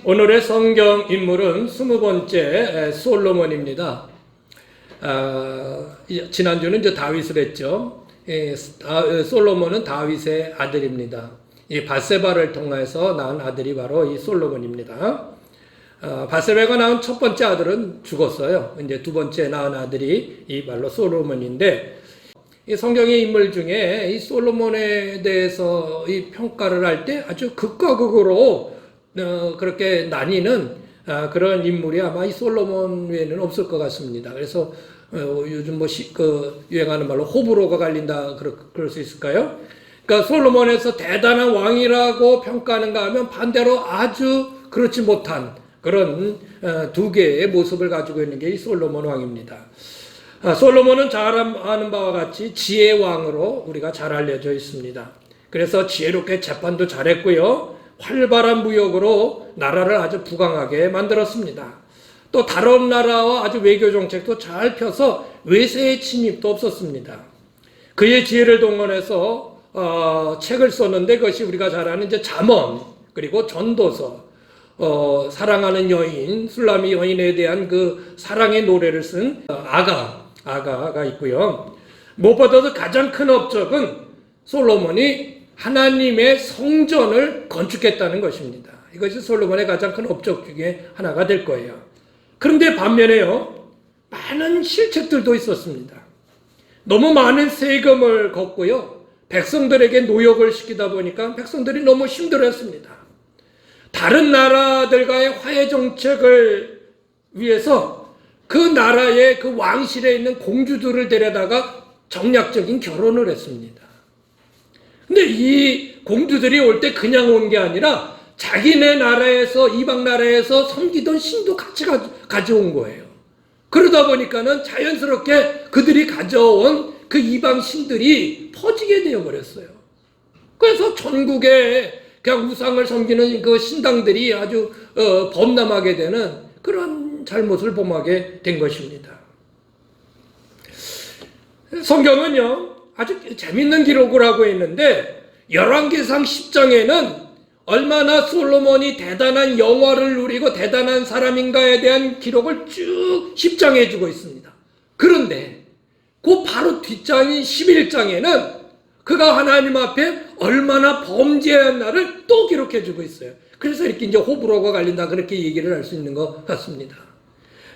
오늘의 성경 인물은 20번째 솔로몬입니다. 지난주는 이제 다윗을 했죠. 솔로몬은 다윗의 아들입니다. 이 밧세바를 통해서 낳은 아들이 바로 이 솔로몬입니다. 밧세바가 낳은 첫 번째 아들은 죽었어요. 이제 두 번째 낳은 아들이 이 바로 솔로몬인데, 이 성경의 인물 중에 이 솔로몬에 대해서 이 평가를 할 때 아주 극과 극으로 그렇게 나뉘는 그런 인물이 아마 이 솔로몬 외에는 없을 것 같습니다. 그래서 요즘 유행하는 말로 호불호가 갈린다 그럴 수 있을까요? 그러니까 솔로몬에서 대단한 왕이라고 평가하는가 하면 반대로 아주 그렇지 못한 그런 두 개의 모습을 가지고 있는 게 이 솔로몬 왕입니다. 솔로몬은 잘 아는 바와 같이 지혜의 왕으로 우리가 잘 알려져 있습니다. 그래서 지혜롭게 재판도 잘했고요. 활발한 무역으로 나라를 아주 부강하게 만들었습니다. 또 다른 나라와 아주 외교 정책도 잘 펴서 외세의 침입도 없었습니다. 그의 지혜를 동원해서 책을 썼는데, 그것이 우리가 잘 아는 이제 잠언, 그리고 전도서, 사랑하는 여인, 술라미 여인에 대한 그 사랑의 노래를 쓴 아가가 있고요. 무엇보다도 가장 큰 업적은 솔로몬이 하나님의 성전을 건축했다는 것입니다. 이것이 솔로몬의 가장 큰 업적 중에 하나가 될 거예요. 그런데 반면에요, 많은 실책들도 있었습니다. 너무 많은 세금을 걷고요, 백성들에게 노역을 시키다 보니까 백성들이 너무 힘들었습니다. 다른 나라들과의 화해 정책을 위해서 그 나라의 그 왕실에 있는 공주들을 데려다가 정략적인 결혼을 했습니다. 근데 이 공주들이 올 때 그냥 온 게 아니라 자기네 나라에서, 이방 나라에서 섬기던 신도 같이 가져온 거예요. 그러다 보니까는 자연스럽게 그들이 가져온 그 이방 신들이 퍼지게 되어버렸어요. 그래서 전국에 그냥 우상을 섬기는 그 신당들이 아주 범람하게 되는 그런 잘못을 범하게 된 것입니다. 성경은요, 아주 재밌는 기록을 하고 있는데, 열왕기상 10장에는 얼마나 솔로몬이 대단한 영화를 누리고 대단한 사람인가에 대한 기록을 쭉 10장에 해주고 있습니다. 그런데 그 바로 뒷장인 11장에는 그가 하나님 앞에 얼마나 범죄했나를 또 기록해주고 있어요. 그래서 이렇게 이제 호불호가 갈린다, 그렇게 얘기를 할 수 있는 것 같습니다.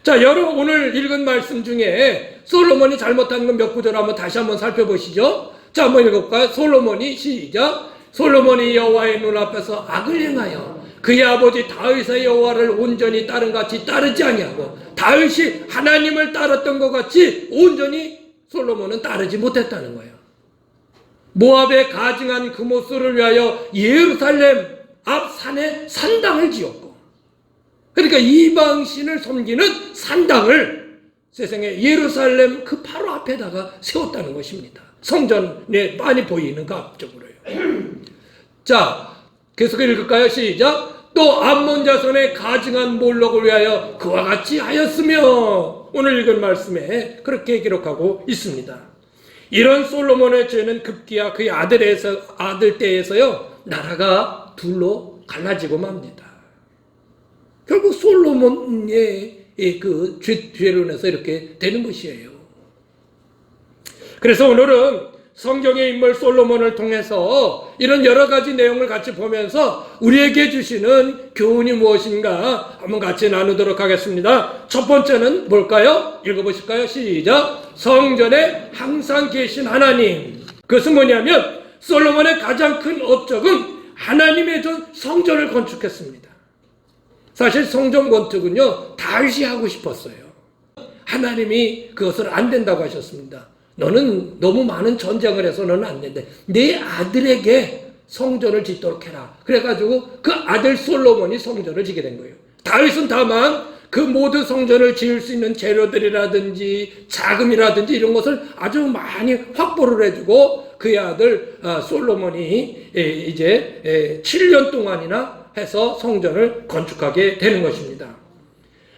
자, 여러분 오늘 읽은 말씀 중에 솔로몬이 잘못한 건 몇 구절 한번 다시 한번 살펴보시죠. 자, 한번 읽어볼까요? 솔로몬이 시작. 솔로몬이 여호와의 눈앞에서 악을 행하여 그의 아버지 다윗의 여호와를 온전히 따른 같이 따르지 아니하고, 다윗이 하나님을 따랐던 것 같이 온전히 솔로몬은 따르지 못했다는 거예요. 모압에 가증한 금오스를 위하여 예루살렘 앞 산에 산당을 지었고, 그러니까 이방신을 섬기는 산당을 세상에 예루살렘 그 바로 앞에다가 세웠다는 것입니다. 성전에 많이 보이는 그 앞쪽으로요. 자, 계속 읽을까요? 시작. 또 암몬 자손의 가증한 몰록을 위하여 그와 같이 하였으며, 오늘 읽은 말씀에 그렇게 기록하고 있습니다. 이런 솔로몬의 죄는 급기야 그의 아들 때에서요, 나라가 둘로 갈라지고 맙니다. 결국 솔로몬의 그 죄로 인해서 이렇게 되는 것이에요. 그래서 오늘은 성경의 인물 솔로몬을 통해서 이런 여러 가지 내용을 같이 보면서 우리에게 주시는 교훈이 무엇인가 한번 같이 나누도록 하겠습니다. 첫 번째는 뭘까요? 읽어보실까요? 시작. 성전에 항상 계신 하나님. 그것은 뭐냐면 솔로몬의 가장 큰 업적은 하나님의 성전을 건축했습니다. 사실 성전 건축은요, 다윗이 하고 싶었어요. 하나님이 그것을 안 된다고 하셨습니다. 너는 너무 많은 전쟁을 해서 너는 안 된대. 내 아들에게 성전을 짓도록 해라. 그래가지고 그 아들 솔로몬이 성전을 짓게 된 거예요. 다윗은 다만 그 모든 성전을 지을 수 있는 재료들이라든지 자금이라든지 이런 것을 아주 많이 확보를 해주고, 그의 아들 솔로몬이 이제 7년 동안이나 해서 성전을 건축하게 되는 것입니다.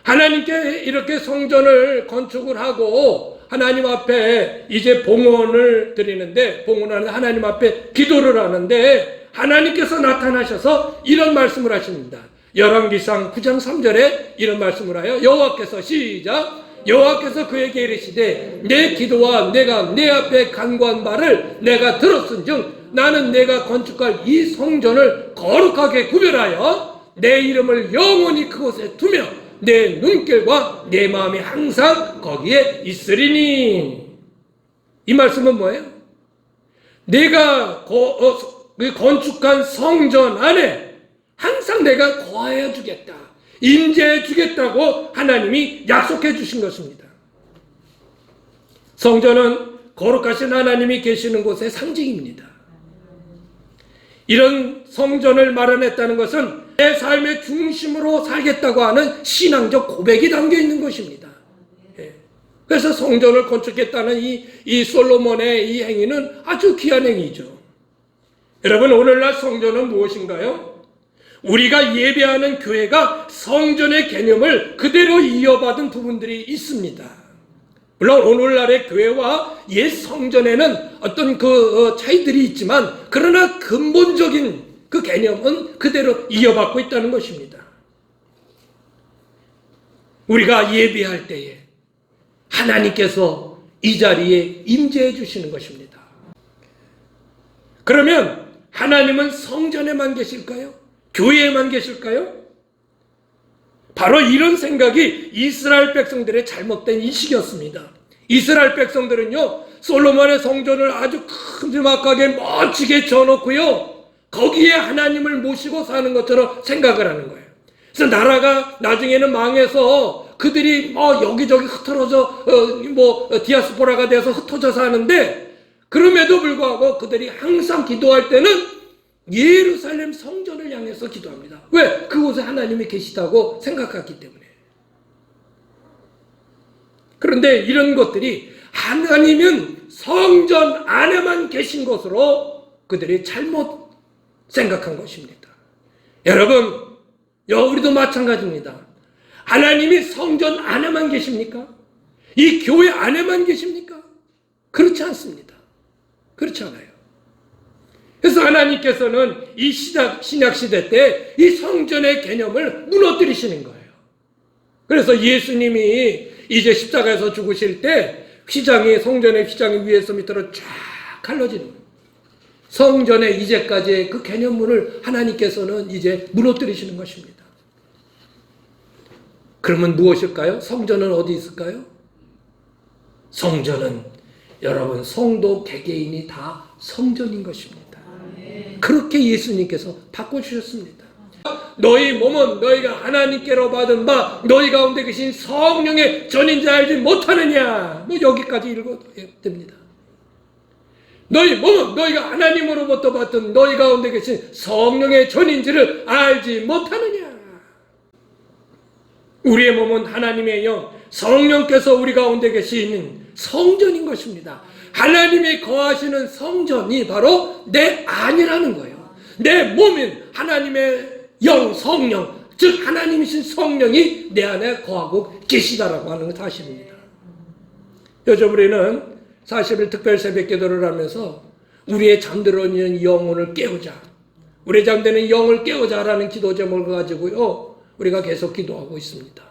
하나님께 이렇게 성전을 건축을 하고 하나님 앞에 이제 봉헌을 드리는데, 봉헌하는 하나님 앞에 기도를 하는데, 하나님께서 나타나셔서 이런 말씀을 하십니다. 열왕기상 9장 3절에 이런 말씀을 하여 여호와께서 시작 여호와께서 그에게 이르시되 내 기도와 내가 내 앞에 간구한 바를 내가 들었은즉 나는 내가 건축할 이 성전을 거룩하게 구별하여 내 이름을 영원히 그곳에 두며 내 눈길과 내 마음이 항상 거기에 있으리니. 이 말씀은 뭐예요? 내가 건축한 성전 안에 항상 내가 거하여 주겠다, 임재해 주겠다고 하나님이 약속해 주신 것입니다. 성전은 거룩하신 하나님이 계시는 곳의 상징입니다. 이런 성전을 마련했다는 것은 내 삶의 중심으로 살겠다고 하는 신앙적 고백이 담겨 있는 것입니다. 그래서 성전을 건축했다는 이 솔로몬의 이 행위는 아주 귀한 행위죠. 여러분, 오늘날 성전은 무엇인가요? 우리가 예배하는 교회가 성전의 개념을 그대로 이어받은 부분들이 있습니다. 물론 오늘날의 교회와 옛 성전에는 어떤 차이들이 있지만 그러나 근본적인 그 개념은 그대로 이어받고 있다는 것입니다. 우리가 예배할 때에 하나님께서 이 자리에 임재해 주시는 것입니다. 그러면 하나님은 성전에만 계실까요? 교회에만 계실까요? 바로 이런 생각이 이스라엘 백성들의 잘못된 인식이었습니다. 이스라엘 백성들은요, 솔로몬의 성전을 아주 큼지막하게 멋지게 지어놓고요, 거기에 하나님을 모시고 사는 것처럼 생각을 하는 거예요. 그래서 나라가 나중에는 망해서 그들이 여기저기 흩어져 디아스포라가 돼서 흩어져 사는데, 그럼에도 불구하고 그들이 항상 기도할 때는 예루살렘 성전을 향해서 기도합니다. 왜? 그곳에 하나님이 계시다고 생각했기 때문에. 그런데 이런 것들이 하나님은 성전 안에만 계신 것으로 그들이 잘못 생각한 것입니다. 여러분, 우리도 마찬가지입니다. 하나님이 성전 안에만 계십니까? 이 교회 안에만 계십니까? 그렇지 않습니다. 그렇지 않아요. 그래서 하나님께서는 이 신약시대 때 이 성전의 개념을 무너뜨리시는 거예요. 그래서 예수님이 이제 십자가에서 죽으실 때 성전의 휘장이 위에서 밑으로 쫙 갈라지는 거예요. 성전의 이제까지의 그 개념문을 하나님께서는 이제 무너뜨리시는 것입니다. 그러면 무엇일까요? 성전은 어디 있을까요? 성전은 여러분, 성도 개개인이 다 성전인 것입니다. 그렇게 예수님께서 바꿔주셨습니다. 너희 몸은 너희가 하나님께로 받은 바 너희 가운데 계신 성령의 전인지 알지 못하느냐, 여기까지 읽어도 됩니다. 너희 몸은 너희가 하나님으로부터 받은 너희 가운데 계신 성령의 전인지를 알지 못하느냐. 우리의 몸은 하나님의 영, 성령께서 우리 가운데 계시는 성전인 것입니다. 하나님이 거하시는 성전이 바로 내 안이라는 거예요. 내 몸인 하나님의 영, 성령, 즉 하나님이신 성령이 내 안에 거하고 계시다라고 하는 사실입니다. 요즘 우리는 사실을 특별 새벽 기도를 하면서 우리의 잠들어 있는 영혼을 깨우자, 우리의 잠드는 영을 깨우자라는 기도 제목을 가지고요, 우리가 계속 기도하고 있습니다.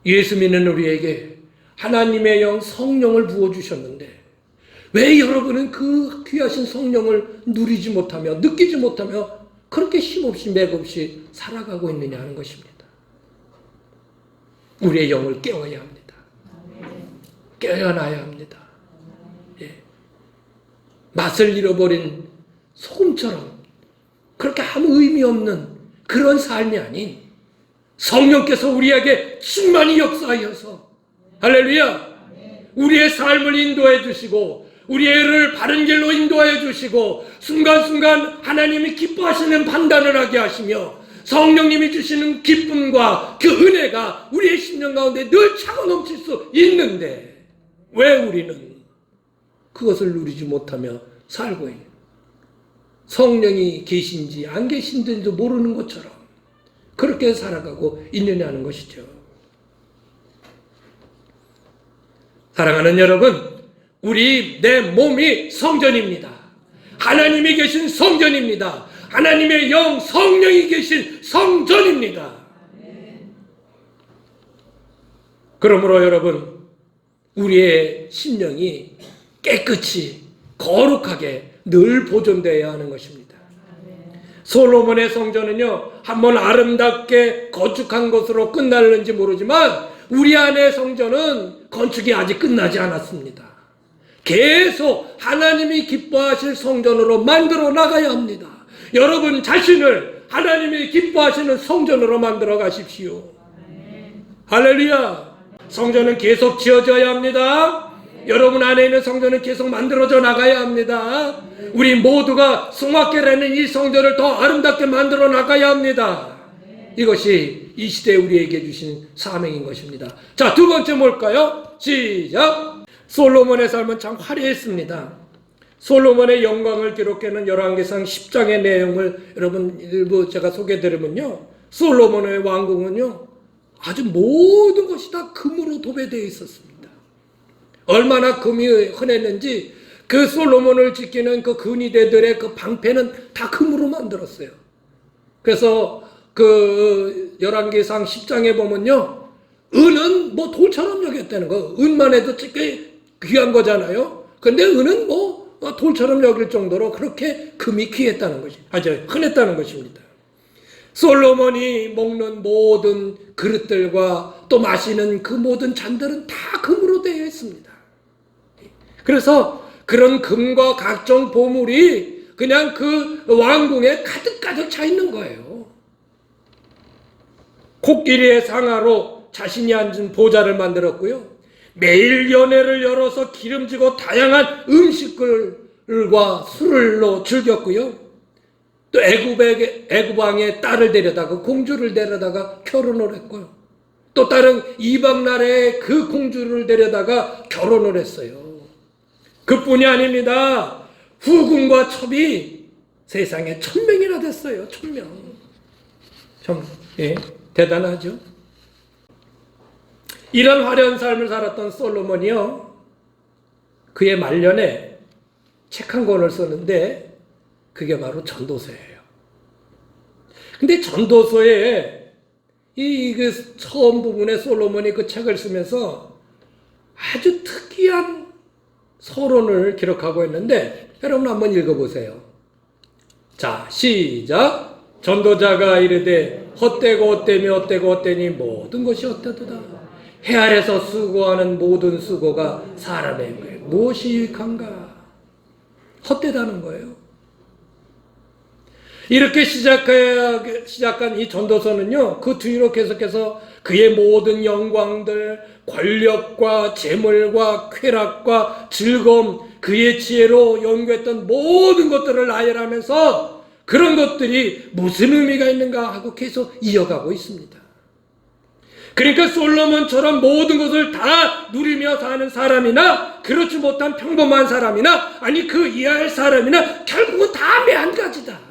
예수 믿는 우리에게 하나님의 영 성령을 부어주셨는데 왜 여러분은 그 귀하신 성령을 누리지 못하며 느끼지 못하며 그렇게 힘없이 맥없이 살아가고 있느냐 하는 것입니다. 우리의 영을 깨워야 합니다. 깨어나야 합니다. 맛을 잃어버린 소금처럼 그렇게 아무 의미 없는 그런 삶이 아닌 성령께서 우리에게 충만히 역사하여서 할렐루야, 우리의 삶을 인도해 주시고 우리를 바른 길로 인도해 주시고 순간순간 하나님이 기뻐하시는 판단을 하게 하시며 성령님이 주시는 기쁨과 그 은혜가 우리의 심령 가운데 늘 차고 넘칠 수 있는데 왜 우리는 그것을 누리지 못하며 살고 있는, 성령이 계신지 안 계신지도 모르는 것처럼 그렇게 살아가고 있느냐는 것이죠. 사랑하는 여러분, 내 몸이 성전입니다. 하나님이 계신 성전입니다. 하나님의 영 성령이 계신 성전입니다. 그러므로 여러분, 우리의 심령이 깨끗이 거룩하게 늘 보존되어야 하는 것입니다. 솔로몬의 성전은요, 한번 아름답게 건축한 것으로 끝날는지 모르지만 우리 안의 성전은 건축이 아직 끝나지 않았습니다. 계속 하나님이 기뻐하실 성전으로 만들어 나가야 합니다. 여러분 자신을 하나님이 기뻐하시는 성전으로 만들어 가십시오. 할렐루야. 성전은 계속 지어져야 합니다. 여러분 안에 있는 성전은 계속 만들어져 나가야 합니다. 우리 모두가 성막계라는 이 성전을 더 아름답게 만들어 나가야 합니다. 이것이 이 시대에 우리에게 주신 사명인 것입니다. 자, 두 번째 뭘까요? 시작! 솔로몬의 삶은 참 화려했습니다. 솔로몬의 영광을 기록하는 열왕기상 10장의 내용을 여러분 일부 제가 소개해드리면요, 솔로몬의 왕궁은요 아주 모든 것이 다 금으로 도배되어 있었습니다. 얼마나 금이 흔했는지 그 솔로몬을 지키는 그 근위대들의 그 방패는 다 금으로 만들었어요. 그래서 그 열왕기상 10장에 보면요, 은은 뭐 돌처럼 여겼다는 거. 은만 해도 꽤 귀한 거잖아요. 근데 은은 뭐 돌처럼 여길 정도로 그렇게 금이 귀했다는 것이, 아주 흔했다는 것입니다. 솔로몬이 먹는 모든 그릇들과 또 마시는 그 모든 잔들은 다 금으로 되어 있습니다. 그래서 그런 금과 각종 보물이 그냥 그 왕궁에 가득가득 차 있는 거예요. 코끼리의 상아로 자신이 앉은 보좌를 만들었고요. 매일 연회를 열어서 기름지고 다양한 음식들과 술을 즐겼고요. 또 애굽 왕의 딸을 데려다가 공주를 데려다가 결혼을 했고요. 또 다른 이방 나라의 그 공주를 데려다가 결혼을 했어요. 그뿐이 아닙니다. 후궁과 첩이 세상에 1000명이나 됐어요. 1000명. 참 대단하죠. 이런 화려한 삶을 살았던 솔로몬이요, 그의 말년에 책 한 권을 썼는데 그게 바로 전도서예요. 근데 전도서에 그 처음 부분에 솔로몬이 그 책을 쓰면서 아주 특이한 서론을 기록하고 있는데 여러분 한번 읽어보세요. 자, 시작. 전도자가 이르되 헛되고 헛되며 헛되고 헛되니 모든 것이 헛되도다. 해 아래서 수고하는 모든 수고가 사람의 무엇이 유익한가? 헛되다는 거예요. 이렇게 시작한 이 전도서는요, 그 뒤로 계속해서 그의 모든 영광들, 권력과 재물과 쾌락과 즐거움, 그의 지혜로 연구했던 모든 것들을 나열하면서 그런 것들이 무슨 의미가 있는가 하고 계속 이어가고 있습니다. 그러니까 솔로몬처럼 모든 것을 다 누리며 사는 사람이나 그렇지 못한 평범한 사람이나 아니 그 이하의 사람이나 결국은 다 매한가지다.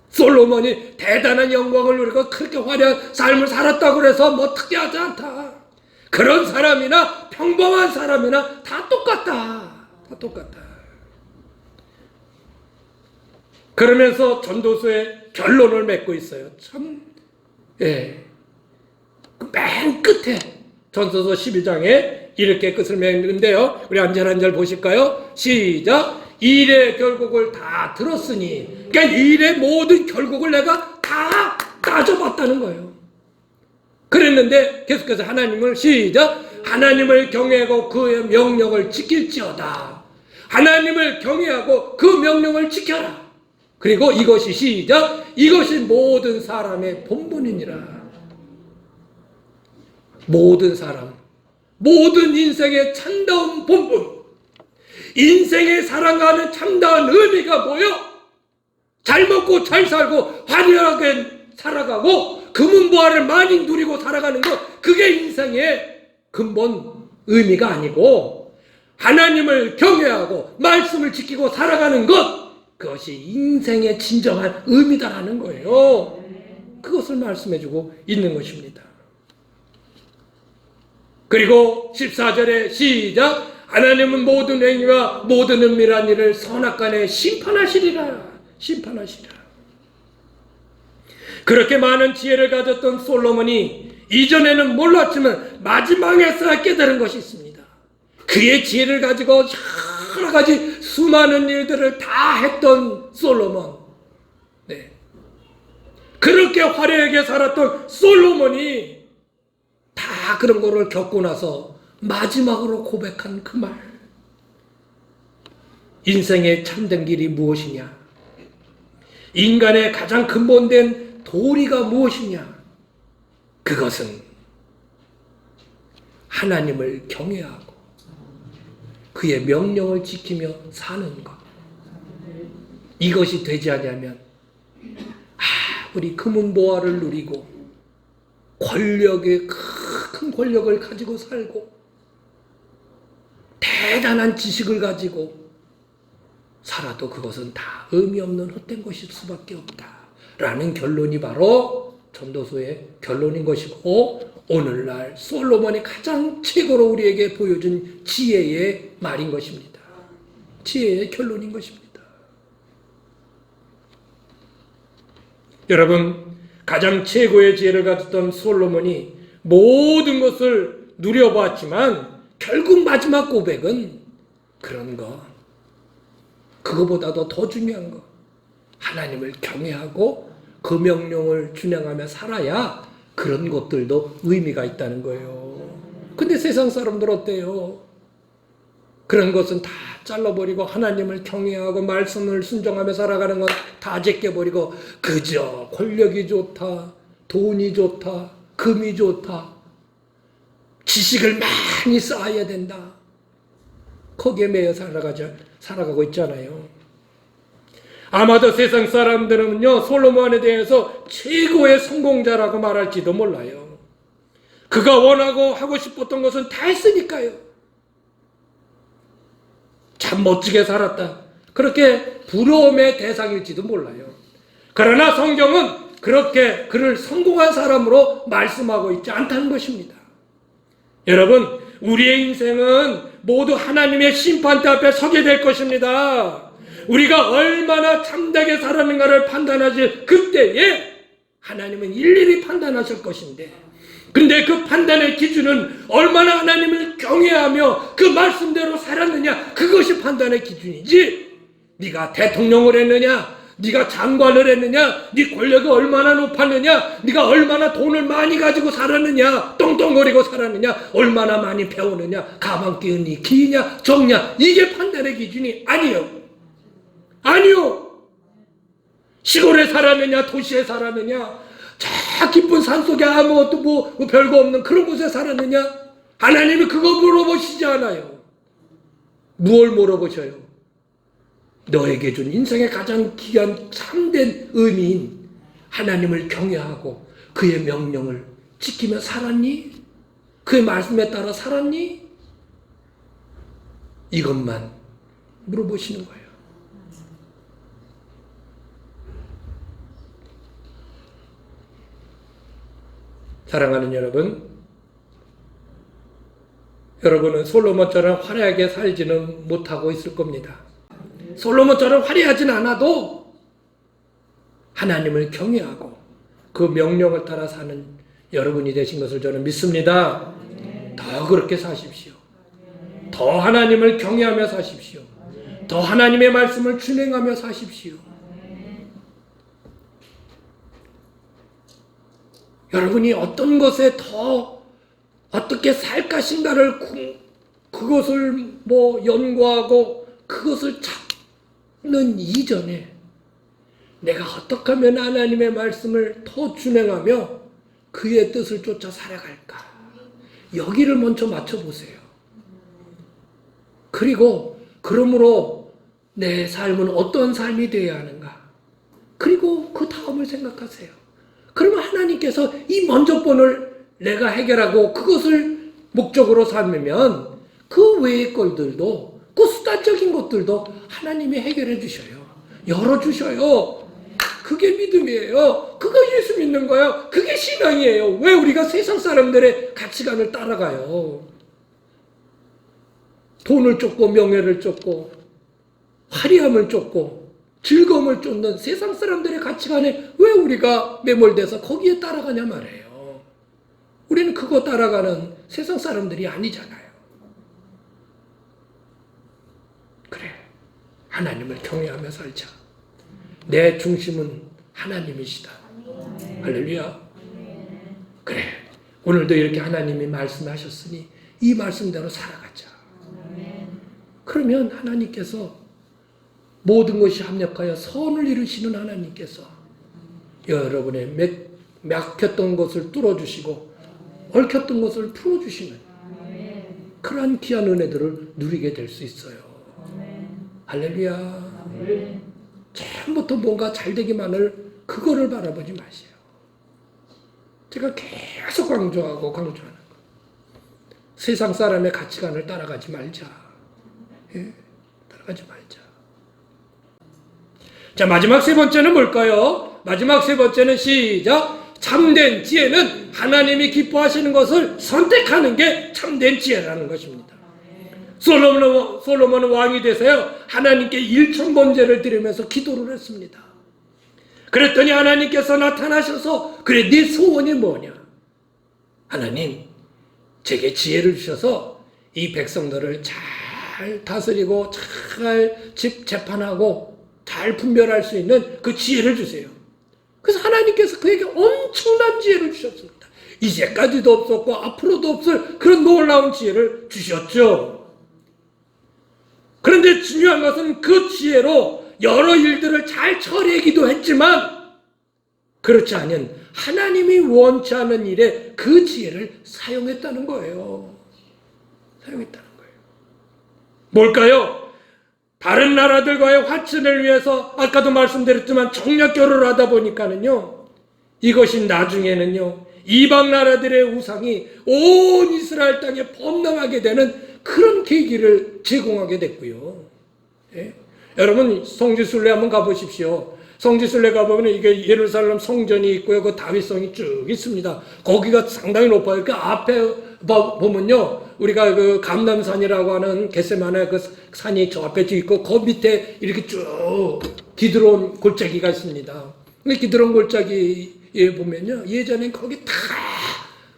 솔로몬이 대단한 영광을 누리고 그렇게 화려한 삶을 살았다고 해서 뭐 특이하지 않다. 그런 사람이나 평범한 사람이나 다 똑같다. 다 똑같다. 그러면서 전도서의 결론을 맺고 있어요. 참, 맨 끝에 전도서 12장에 이렇게 끝을 맺는데요. 우리 한 절 한 절 보실까요? 시작. 일의 결국을 다 들었으니, 그러니까 일의 모든 결국을 내가 다 따져봤다는 거예요. 그랬는데 계속해서 하나님을 시작. 하나님을 경외하고 그의 명령을 지킬지어다. 하나님을 경외하고 그 명령을 지켜라. 그리고 이것이 시작. 이것이 모든 사람의 본분이니라. 모든 사람, 모든 인생의 참다운 본분, 인생에 살아가는 참다운 의미가 뭐요? 잘 먹고 잘 살고 화려하게 살아가고 금은보화를 많이 누리고 살아가는 것, 그게 인생의 근본 의미가 아니고 하나님을 경외하고 말씀을 지키고 살아가는 것, 그것이 인생의 진정한 의미다라는 거예요. 그것을 말씀해주고 있는 것입니다. 그리고 14절에 시작. 하나님은 모든 행위와 모든 은밀한 일을 선악간에 심판하시리라. 심판하시리라. 그렇게 많은 지혜를 가졌던 솔로몬이 이전에는 몰랐지만 마지막에서 깨달은 것이 있습니다. 그의 지혜를 가지고 여러 가지 수많은 일들을 다 했던 솔로몬. 네. 그렇게 화려하게 살았던 솔로몬이 다 그런 거를 겪고 나서 마지막으로 고백한 그 말. 인생의 참된 길이 무엇이냐? 인간의 가장 근본된 도리가 무엇이냐? 그것은 하나님을 경외하고 그의 명령을 지키며 사는 것. 이것이 되지 않으면 우리 금은보화를 누리고 권력의 큰 권력을 가지고 살고 대단한 지식을 가지고 살아도 그것은 다 의미 없는 헛된 것일 수밖에 없다라는 결론이 바로 전도서의 결론인 것이고, 오늘날 솔로몬이 가장 최고로 우리에게 보여준 지혜의 말인 것입니다. 지혜의 결론인 것입니다. 여러분, 가장 최고의 지혜를 가졌던 솔로몬이 모든 것을 누려봤지만 결국 마지막 고백은 그런 거, 그거보다도 더 중요한 거, 하나님을 경외하고 그 명령을 준행하며 살아야 그런 것들도 의미가 있다는 거예요. 근데 세상 사람들 어때요? 그런 것은 다 잘라버리고 하나님을 경외하고 말씀을 순종하며 살아가는 건 다 제껴버리고 그저 권력이 좋다, 돈이 좋다, 금이 좋다, 지식을 많이 쌓아야 된다, 거기에 매여 살아가고 있잖아요. 아마도 세상 사람들은요, 솔로몬에 대해서 최고의 성공자라고 말할지도 몰라요. 그가 원하고 하고 싶었던 것은 다 했으니까요. 참 멋지게 살았다, 그렇게 부러움의 대상일지도 몰라요. 그러나 성경은 그렇게 그를 성공한 사람으로 말씀하고 있지 않다는 것입니다. 여러분, 우리의 인생은 모두 하나님의 심판대 앞에 서게 될 것입니다. 우리가 얼마나 참되게 살았는가를 판단하실 그때에 하나님은 일일이 판단하실 것인데, 근데 그 판단의 기준은 얼마나 하나님을 경외하며 그 말씀대로 살았느냐, 그것이 판단의 기준이지, 네가 대통령을 했느냐, 네가 장관을 했느냐, 네 권력이 얼마나 높았느냐, 네가 얼마나 돈을 많이 가지고 살았느냐, 똥똥거리고 살았느냐, 얼마나 많이 배우느냐, 가방 끼우니 기냐 적냐, 이게 판단의 기준이 아니요. 아니요. 시골에 살았느냐, 도시에 살았느냐, 저 깊은 산속에 아무것도 뭐 별거 없는 그런 곳에 살았느냐, 하나님이 그거 물어보시지 않아요. 무엇을 물어보셔요? 너에게 준 인생의 가장 귀한 참된 의미인 하나님을 경외하고 그의 명령을 지키며 살았니? 그의 말씀에 따라 살았니? 이것만 물어보시는 거예요. 사랑하는 여러분, 여러분은 솔로몬처럼 화려하게 살지는 못하고 있을 겁니다. 솔로몬처럼 화려하진 않아도 하나님을 경외하고 그 명령을 따라 사는 여러분이 되신 것을 저는 믿습니다. 더 그렇게 사십시오. 더 하나님을 경외하며 사십시오. 더 하나님의 말씀을 준행하며 사십시오. 여러분이 어떤 것에 더 어떻게 살 것인가를 그것을 연구하고 그것을 찾는 이전에 내가 어떻게 하면 하나님의 말씀을 더 준행하며 그의 뜻을 쫓아 살아갈까, 여기를 먼저 맞춰보세요. 그리고 그러므로 내 삶은 어떤 삶이 되어야 하는가, 그리고 그 다음을 생각하세요. 그러면 하나님께서 이 먼저 번을 내가 해결하고 그것을 목적으로 삼으면 그 외의 것들도, 그 수단적인 것들도 하나님이 해결해 주셔요. 열어주셔요. 그게 믿음이에요. 그거 예수 믿는 거예요. 그게 신앙이에요. 왜 우리가 세상 사람들의 가치관을 따라가요? 돈을 쫓고 명예를 쫓고 화려함을 쫓고 즐거움을 쫓는 세상 사람들의 가치관에 왜 우리가 매몰돼서 거기에 따라가냐 말이에요. 우리는 그거 따라가는 세상 사람들이 아니잖아요. 그래, 하나님을 경외하며 살자. 내 중심은 하나님이시다. 할렐루야. 그래, 오늘도 이렇게 하나님이 말씀하셨으니 이 말씀대로 살아가자. 그러면 하나님께서 모든 것이 합력하여 선을 이루시는 하나님께서 여러분의 막혔던 것을 뚫어주시고 얽혔던 것을 풀어주시는 그러한 귀한 은혜들을 누리게 될 수 있어요. 할렐루야. 처음부터 뭔가 잘 되기만을 그거를 바라보지 마세요. 제가 계속 강조하는 거. 세상 사람의 가치관을 따라가지 말자. 예? 따라가지 말자. 자, 마지막 세 번째는 뭘까요? 마지막 세 번째는 시작. 참된 지혜는 하나님이 기뻐하시는 것을 선택하는 게 참된 지혜라는 것입니다. 솔로몬은 왕이 돼서요, 하나님께 1,000번제를 드리면서 기도를 했습니다. 그랬더니 하나님께서 나타나셔서, 그래, 네 소원이 뭐냐? 하나님, 제게 지혜를 주셔서 이 백성들을 잘 다스리고 잘 재판하고 잘 분별할 수 있는 그 지혜를 주세요. 그래서 하나님께서 그에게 엄청난 지혜를 주셨습니다. 이제까지도 없었고 앞으로도 없을 그런 놀라운 지혜를 주셨죠. 그런데 중요한 것은 그 지혜로 여러 일들을 잘 처리하기도 했지만 그렇지 않은 하나님이 원치 않은 일에 그 지혜를 사용했다는 거예요. 사용했다는 거예요. 뭘까요? 다른 나라들과의 화친을 위해서 아까도 말씀드렸지만 정략 결혼을 하다 보니까는요, 이것이 나중에는요, 이방 나라들의 우상이 온 이스라엘 땅에 범람하게 되는 그런 계기를 제공하게 됐고요. 예? 여러분 성지순례 한번 가보십시오. 성지순례 가보면 이게 예루살렘 성전이 있고요, 그 다윗성이 쭉 있습니다. 거기가 상당히 높아요. 그 앞에 보면요, 우리가 그 감람산이라고 하는 겟세마네 그 산이 저 앞에 쭉 있고, 그 밑에 이렇게 쭉 기드론 골짜기가 있습니다. 기드론 골짜기에 보면요, 예전엔 거기 다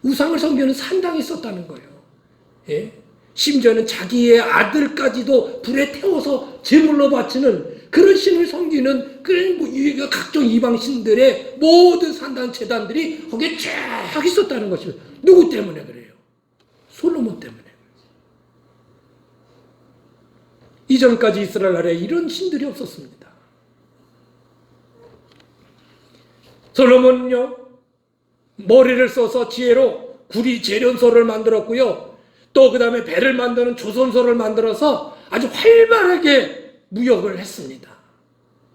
우상을 섬기는 산당이 있었다는 거예요. 예? 심지어는 자기의 아들까지도 불에 태워서 제물로 바치는 그런 신을 섬기는 그런 각종 이방 신들의 모든 산당 제단들이 거기에 쫙 있었다는 것입니다. 누구 때문에 그래요? 솔로몬 때문에. 이전까지 이스라엘 나라에 이런 신들이 없었습니다. 솔로몬은요, 머리를 써서 지혜로 구리 재련소를 만들었고요, 또 그 다음에 배를 만드는 조선소를 만들어서 아주 활발하게 무역을 했습니다.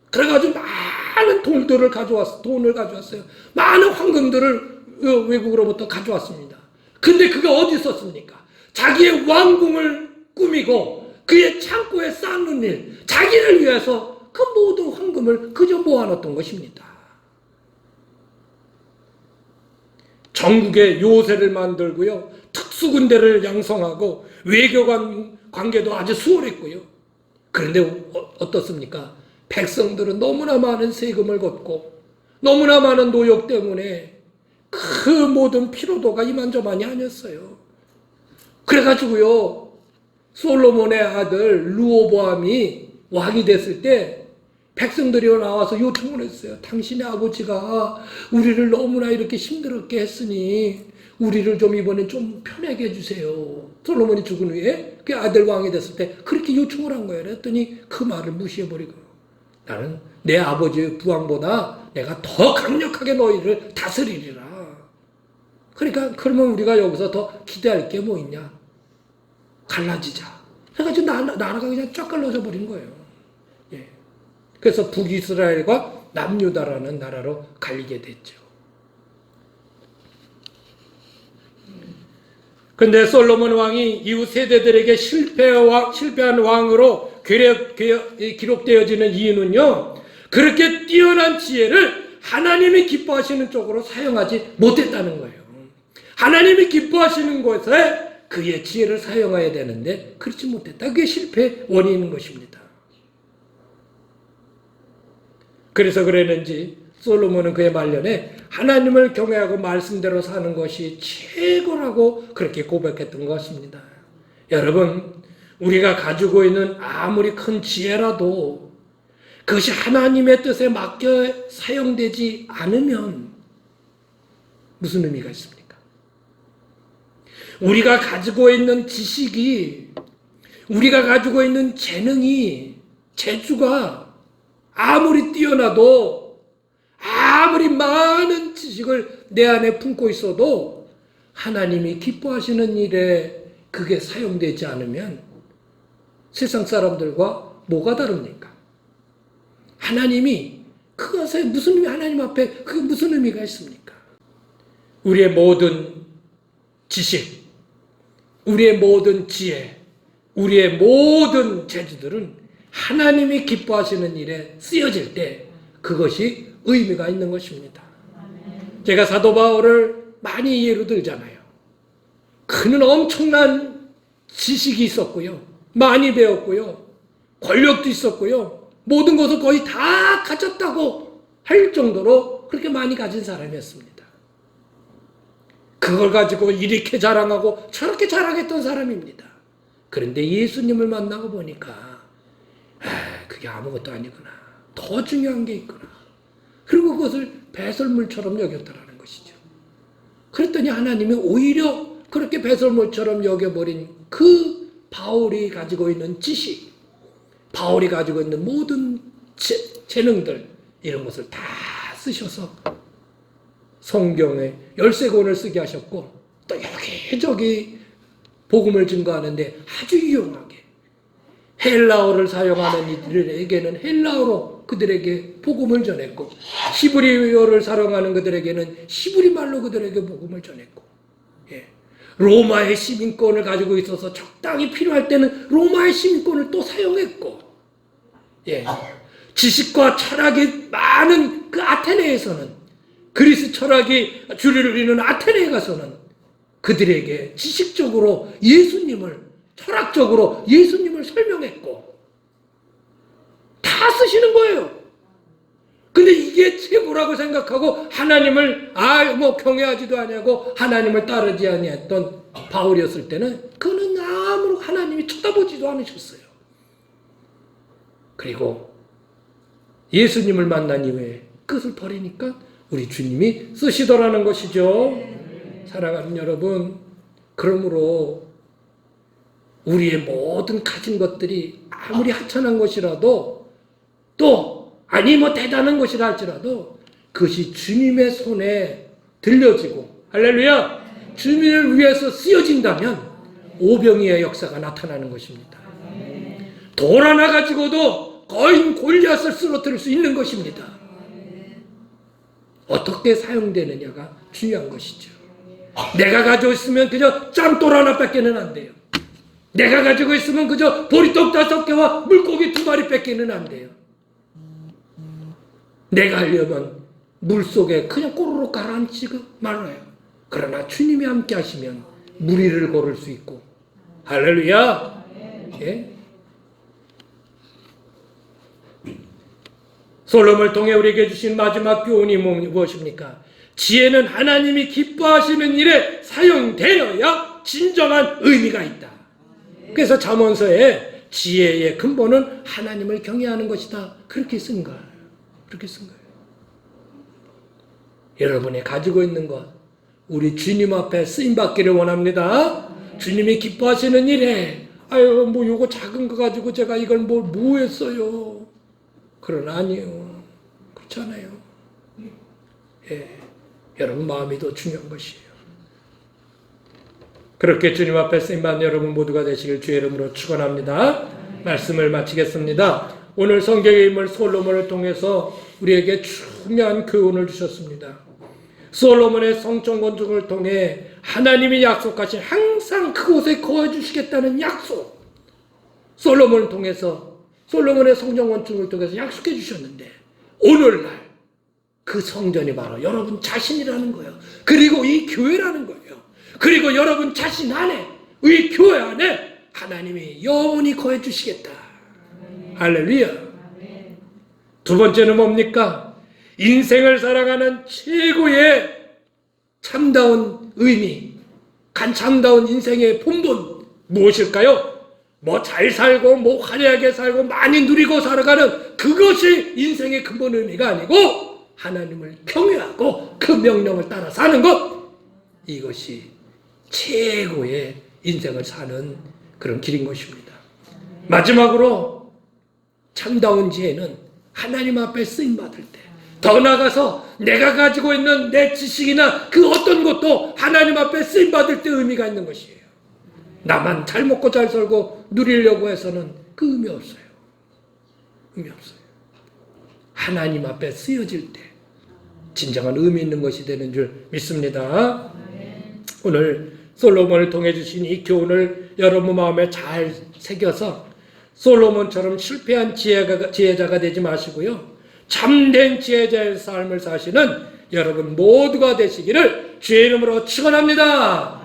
그래가지고 많은 돈을 가져왔어요. 많은 황금들을 외국으로부터 가져왔습니다. 근데 그게 어디 있었습니까? 자기의 왕궁을 꾸미고 그의 창고에 쌓는 일, 자기를 위해서 그 모든 황금을 그저 모아놨던 것입니다. 전국에 요새를 만들고요, 특수군대를 양성하고 외교관 관계도 아주 수월했고요. 그런데 어떻습니까? 백성들은 너무나 많은 세금을 걷고 너무나 많은 노역 때문에 그 모든 피로도가 이만저만이 아니었어요. 그래가지고요, 솔로몬의 아들 르호보암이 왕이 됐을 때 백성들이 나와서 요청을 했어요. 당신의 아버지가 우리를 너무나 이렇게 힘들게 했으니 우리를 좀 이번엔 좀 편하게 해주세요. 솔로몬이 죽은 후에 그 아들 왕이 됐을 때 그렇게 요청을 한 거예요. 그랬더니 그 말을 무시해버리고, 나는 내 아버지의 부왕보다 내가 더 강력하게 너희를 다스리리라. 그러니까 그러면 우리가 여기서 더 기대할 게 뭐 있냐? 갈라지자. 그래가지고 나라가 그냥 쫙 갈라져 버린 거예요. 예. 그래서 북이스라엘과 남유다라는 나라로 갈리게 됐죠. 근데 솔로몬 왕이 이후 세대들에게 실패한 왕으로 기록되어지는 이유는요, 그렇게 뛰어난 지혜를 하나님이 기뻐하시는 쪽으로 사용하지 못했다는 거예요. 하나님이 기뻐하시는 곳에 그의 지혜를 사용해야 되는데 그렇지 못했다. 그게 실패의 원인인 것입니다. 그래서 그랬는지 솔로몬은 그의 말년에 하나님을 경외하고 말씀대로 사는 것이 최고라고 그렇게 고백했던 것입니다. 여러분, 우리가 가지고 있는 아무리 큰 지혜라도 그것이 하나님의 뜻에 맡겨 사용되지 않으면 무슨 의미가 있습니까? 우리가 가지고 있는 지식이, 우리가 가지고 있는 재능이, 재주가 아무리 뛰어나도, 아무리 많은 지식을 내 안에 품고 있어도 하나님이 기뻐하시는 일에 그게 사용되지 않으면 세상 사람들과 뭐가 다릅니까? 하나님이 그것에 무슨 의미, 하나님 앞에 그게 무슨 의미가 있습니까? 우리의 모든 지식, 우리의 모든 지혜, 우리의 모든 재주들은 하나님이 기뻐하시는 일에 쓰여질 때 그것이 의미가 있는 것입니다. 제가 사도 바울을 많이 예로 들잖아요. 그는 엄청난 지식이 있었고요. 많이 배웠고요. 권력도 있었고요. 모든 것을 거의 다 가졌다고 할 정도로 그렇게 많이 가진 사람이었습니다. 그걸 가지고 이렇게 자랑하고 저렇게 자랑했던 사람입니다. 그런데 예수님을 만나고 보니까 그게 아무것도 아니구나. 더 중요한 게 있구나. 그리고 그것을 배설물처럼 여겼다라는 것이죠. 그랬더니 하나님이 오히려 그렇게 배설물처럼 여겨버린 그 바울이 가지고 있는 지식, 바울이 가지고 있는 모든 재능들, 이런 것을 다 쓰셔서 성경에 13권을 쓰게 하셨고, 또 여기저기 복음을 증거하는데 아주 유용하게 헬라어를 사용하는 이들에게는 헬라어로 그들에게 복음을 전했고, 히브리어를 사용하는 그들에게는 히브리 말로 그들에게 복음을 전했고, 로마의 시민권을 가지고 있어서 적당히 필요할 때는 로마의 시민권을 또 사용했고, 지식과 철학이 많은 그 아테네에서는, 그리스 철학이 주류를 이루는 아테네에 가서는 그들에게 지식적으로 예수님을, 철학적으로 예수님을 설명했고, 다 쓰시는 거예요. 근데 이게 최고라고 생각하고 하나님을 경외하지도 아니하고 하나님을 따르지 아니했던 바울이었을 때는 그는 아무런 하나님이 쳐다보지도 않으셨어요. 그리고 예수님을 만난 이후에 그것을 버리니까 우리 주님이 쓰시더라는 것이죠. 사랑하는 여러분, 그러므로 우리의 모든 가진 것들이 아무리 하찮은 것이라도, 또 대단한 것이라 할지라도 그것이 주님의 손에 들려지고, 할렐루야, 주님을 위해서 쓰여진다면 오병이의 역사가 나타나는 것입니다. 돌 하나 가지고도 거인 골리앗을 쓰러뜨릴 수 있는 것입니다. 어떻게 사용되느냐가 중요한 것이죠. 내가 가지고 있으면 그저 짬돌 하나 뺏기는 안 돼요. 내가 가지고 있으면 그저 보리떡 5개와 물고기 2마리 뺏기는 안 돼요. 내가 하려면 물속에 그냥 꼬르륵 가라앉히고 말아요. 그러나 주님이 함께 하시면 물 위를 걸을 수 있고, 할렐루야. 솔로몬을 통해 우리에게 주신 마지막 교훈이 무엇입니까? 지혜는 하나님이 기뻐하시는 일에 사용되어야 진정한 의미가 있다. 그래서 잠언서에 지혜의 근본은 하나님을 경외하는 것이다. 그렇게 쓴 거예요. 여러분이 가지고 있는 것, 우리 주님 앞에 쓰임받기를 원합니다. 주님이 기뻐하시는 일에 요거 작은 거 가지고 제가 이걸 뭐 했어요. 그러나 아니에요. 그렇잖아요. 여러분 마음이 더 중요한 것이에요. 그렇게 주님 앞에 쓰임받는 여러분 모두가 되시길 주의 이름으로 축원합니다. 말씀을 마치겠습니다. 오늘 성경의 인물 솔로몬을 통해서 우리에게 중요한 교훈을 주셨습니다. 솔로몬의 성전 건축을 통해 하나님이 약속하신 항상 그곳에 거해 주시겠다는 약속, 솔로몬을 통해서, 솔로몬의 성전 건축을 통해서 약속해 주셨는데, 오늘날 그 성전이 바로 여러분 자신이라는 거예요. 그리고 이 교회라는 거예요. 그리고 여러분 자신 안에, 이 교회 안에 하나님이 영원히 거해 주시겠다. 할렐루야. 두 번째는 뭡니까? 인생을 살아가는 최고의 참다운 의미, 참다운 인생의 본분 무엇일까요? 뭐 잘 살고 뭐 화려하게 살고 많이 누리고 살아가는 그것이 인생의 근본 의미가 아니고 하나님을 경외하고 그 명령을 따라 사는 것, 이것이 최고의 인생을 사는 그런 길인 것입니다. 마지막으로 참다운 지혜는 하나님 앞에 쓰임받을 때, 더 나아가서 내가 가지고 있는 내 지식이나 그 어떤 것도 하나님 앞에 쓰임받을 때 의미가 있는 것이에요. 나만 잘 먹고 잘 살고 누리려고 해서는 그 의미 없어요. 의미 없어요. 하나님 앞에 쓰여질 때 진정한 의미 있는 것이 되는 줄 믿습니다. 오늘 솔로몬을 통해 주신 이 교훈을 여러분 마음에 잘 새겨서 솔로몬처럼 실패한 지혜자가 되지 마시고요, 참된 지혜자의 삶을 사시는 여러분 모두가 되시기를 주의 이름으로 축원합니다.